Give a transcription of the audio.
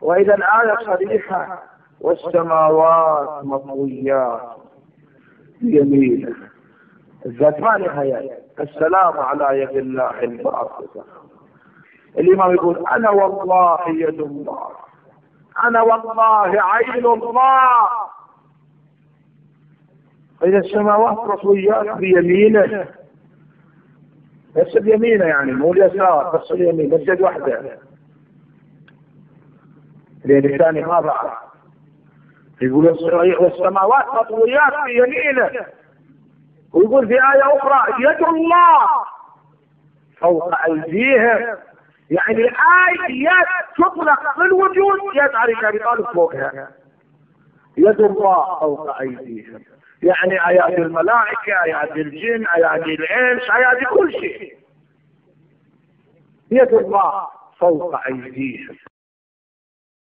وإذا الآية صريحة: والسماوات مطويات بيمينه. الذات ما نهاية. السلام على يد الله الباسطة. الإمام يقول: أنا والله يد الله، أنا والله عين الله. إذا السماوات مطويات بيمينه، بس بيمينه يعني مو اليسار، بس اليمين، بس يد واحدة، لأن الثاني ما بعد. يقول: والسماوات مطويات بيمينه. ويقول في آية أخرى: يد الله فوق أيديهم. يعني آية يد تطلق في الوجود، يد علي بن أبي طالب فوقها. يد الله فوق أيديهم، يعني آيات الملائكة، آيات الجن، آيات الإنس، آيات كل شيء. يد الله فوق أيديهم.